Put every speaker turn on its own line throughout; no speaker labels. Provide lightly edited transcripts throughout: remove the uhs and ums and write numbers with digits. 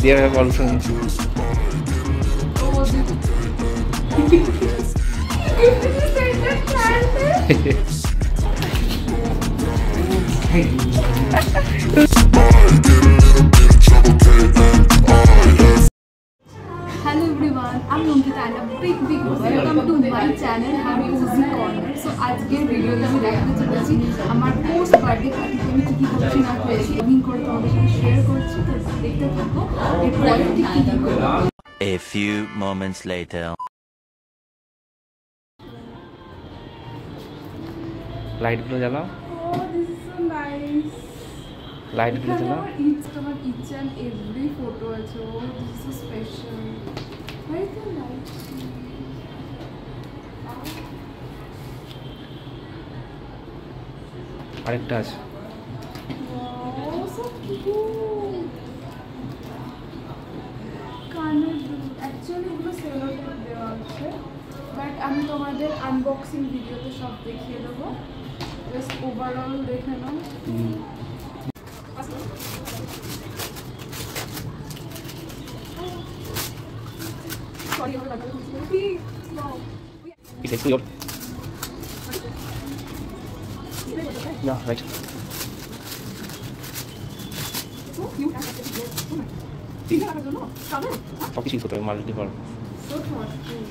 there have also
Hello everyone, I'm Ankita and a big welcome to my channel Harry Cozy Corner. So আজকের ভিডিওতে আমি দেখাতে চলেছি আমার পোস্ট বার্থডে পার্টিতে আমি কি করছি না করছি লিংক করে তোমাদের সাথে শেয়ার করছি, তো দেখতে থাকো এরপরে ঠিক কি করব।
A few moments later.
Light গুলো জ্বালাও।
Oh, this is so nice.
Light গুলো জ্বালাও।
আমার each and every photo আছে। Oh, this is so special. Where is the light?
আরেকটা আছে।
Wow, so cute. কানের দুল অ্যাকচুয়ালি এগুলো সেলো টেপ দেওয়া আছে, বাট আমি তোমাদের আনবক্সিং ভিডিওতে সব দেখিয়ে দেবো। জাস্ট ওভারঅল দেখে নাও। Sorry, I'm not going to please. No.
It's actually your... Yeah, right.
So cute and such.
সব কিছু করতে হবে multiple.
So thoughtful.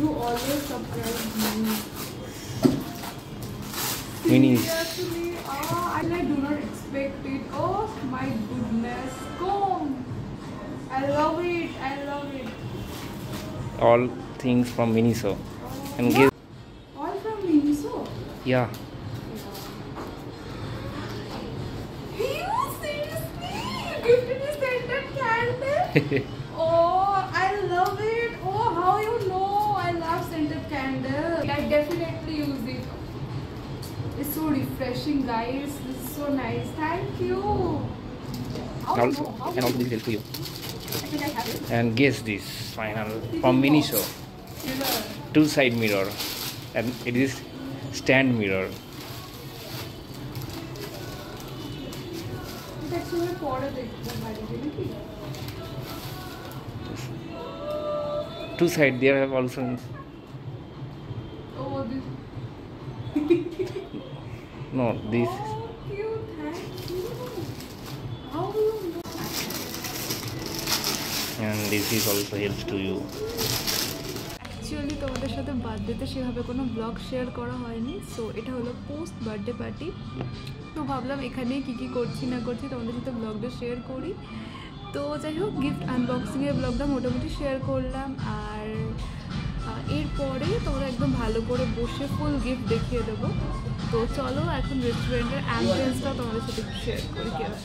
You always surprise me.
Minis.
Seriously, I do not expect it. Oh my goodness. Comb. I love it. I love it.
All things from Miniso. And
Yeah.
give,
All from Miniso.
yeah.
You seriously? You gifted me scented candle? Oh, I love it. Oh, how you know I love scented candle. I definitely use it. It's so refreshing, guys. This is so nice. Thank you. How
And also,
you know? How
and also this is help to you.
Actually, I have it.
And guess this final from Miniso.
Mirror.
Two-side mirror. And it is stand mirror.
It's actually for the validity.
Two-side there have also
Oh, this.
no this.
Oh, cute. Thank you. How do you know?
And this is also helps to you.
Actually তোমাদের সাথে বার্থডেতে সেভাবে কোনো blog share করা হয়নি, so এটা হলো post birthday party. তো ভাবলাম এখানে কী করছি না করছি তোমাদের সাথে ব্লগটা শেয়ার করি। তো যাই হোক, গিফট আনবক্সিংয়ের ব্লগটা মোটামুটি শেয়ার করলাম, আর এরপরে তোমরা একদম ভালো করে বসে ফুল গিফট দেখিয়ে দেবো। তো চলো এখন রেস্টুরেন্টের অ্যাম্বিয়েন্সটা তোমাদের সাথে শেয়ার করি কেমন।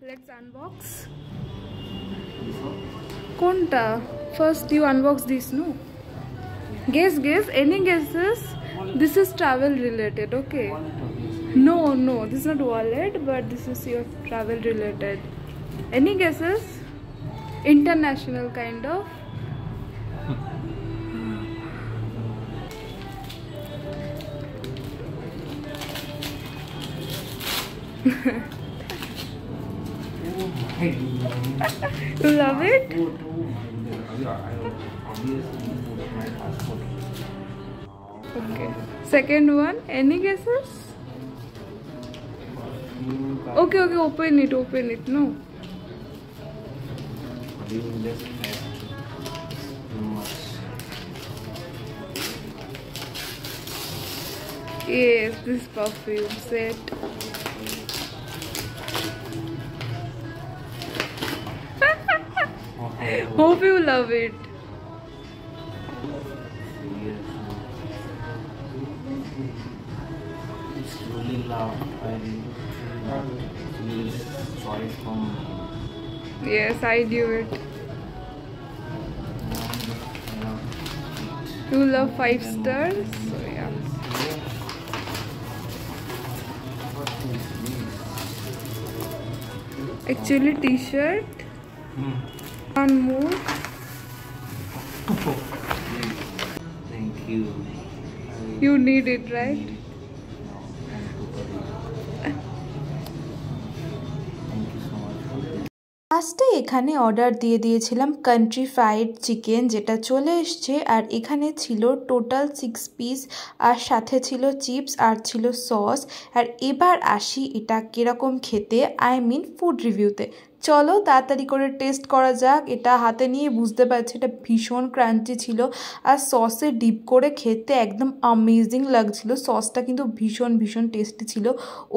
Let's unbox. Konta? First you unbox this, no? Guess. Any guesses? This is travel related, okay? No, this is not wallet, but this is your travel related. Any guesses? International kind of. You love it? Okay. Second one, any guesses? Okay, open it, no.
You just add too much.
Yes, this perfume set. Hope you love it.
It's really loud. I really choice from.
Yes, I do it. You love 5 stars, so yeah. Actually, t-shirt. One more.
Thank you.
You need it, right?
ফার্স্টে এখানে order দিয়ে দিয়েছিলাম country fried chicken, যেটা চলে এসছে। আর এখানে ছিল total 6 piece, আর সাথে ছিল চিপস আর ছিল সস। আর এবার আসি এটা কিরকম খেতে, আই মিন ফুড রিভিউতে। চলো তাড়াতাড়ি করে টেস্ট করা যাক। এটা হাতে নিয়ে বুঝতে পারছি এটা ভীষণ ক্রাঞ্চি ছিল, আর সসে ডিপ করে খেতে একদম অ্যামেজিং লাগছিল। সসটা কিন্তু ভীষণ ভীষণ টেস্টি ছিল।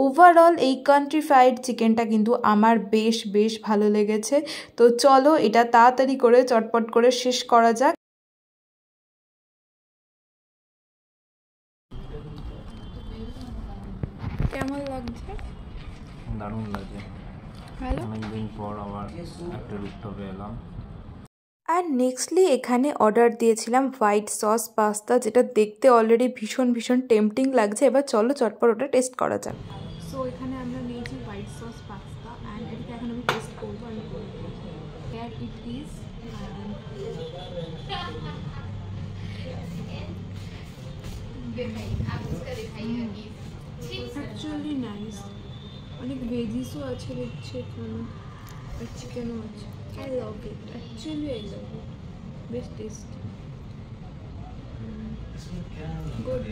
ওভারঅল এই কান্ট্রি ফ্রাইড চিকেনটা কিন্তু আমার বেশ ভালো লেগেছে। তো চলো এটা তাড়াতাড়ি করে চটপট করে শেষ করা যাক।
কেমন লাগছে?
দারুণ লাগে।
ভালো।
অনেকদিন পর আবার একটা রুফটপে এলাম।
আর নেক্সটলি এখানে অর্ডার দিয়েছিলাম হোয়াইট সস পাস্তা, যেটা দেখতে অলরেডি ভীষণ টেম্পটিং লাগছে। এবার চলো চটপট ওটা টেস্ট করা যাক।
সো এখানে আমরা নিয়েছি হোয়াইট সস পাস্তা, অ্যান্ড এটাকে এখন আমি টেস্ট করবো। আমি বলবো here it is actually nice. অনেক ভেজিসও আছে দেখছি এখানে, আর চিকেনও আছে। I love it, actually I love it, বেশ টেস্টি, গুড।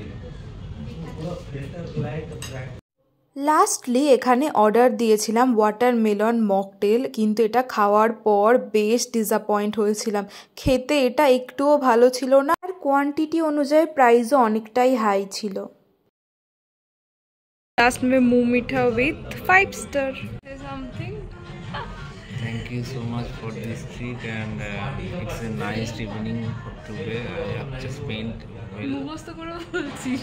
লাস্টলি এখানে অর্ডার দিয়েছিলাম ওয়াটারমেলন মকটেল, কিন্তু এটা খাওয়ার পর বেশ ডিসঅ্যাপয়েন্ট হয়েছিলাম। খেতে এটা একটুও ভালো ছিল না, আর কোয়ান্টিটি অনুযায়ী প্রাইসও অনেকটাই হাই ছিল।
लास्ट में मुंह मीठा with 5 star something.
Thank you so much for this treat, and it's a nice evening for today. I have just spent
মুখস্থ করে বলছিস।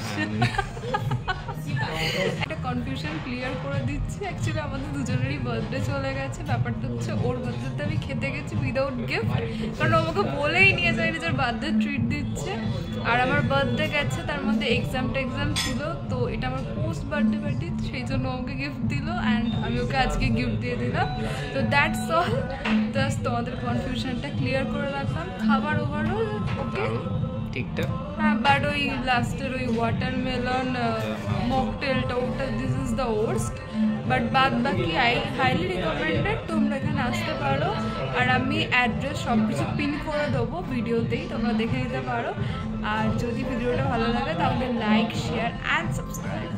একটা কনফিউশন ক্লিয়ার করে দিচ্ছি। অ্যাকচুয়ালি আমাদের দুজনেরই বার্থডে চলে গেছে। ব্যাপারটা হচ্ছে ওর বার্থডেতে আমি খেতে গেছি উইদাউট গিফট, কারণ ও আমাকে বলেই নিয়ে যায় নিজের বার্থডে ট্রিট দিচ্ছে। আর আমার বার্থডে গেছে, তার মধ্যে এক্সাম ছিল, তো এটা আমার পোস্ট বার্থডে পার্টি, সেই জন্য ওকে গিফট দিল, অ্যান্ড আমি ওকে আজকে গিফট দিয়ে দিলাম। তো দ্যাটস অল, জাস্ট তোমাদের কনফিউশনটা ক্লিয়ার করে রাখলাম। খাবার ওভারঅল ওকে,
ঠিকঠাক।
হ্যাঁ, বাট ওই লাস্টের ওই ওয়াটারমেলন মকটেলটা, ওটা this is the worst. But বাদ বাকি আই হাইলি রিকমেন্ডেড, তোমরা এখানে আসতে পারো। আর আমি অ্যাড্রেস সব কিছু পিন করে দেবো ভিডিওতেই, তোমরা দেখে নিতে পারো। আর যদি ভিডিওটা ভালো লাগে তাহলে লাইক, শেয়ার অ্যান্ড সাবস্ক্রাইব।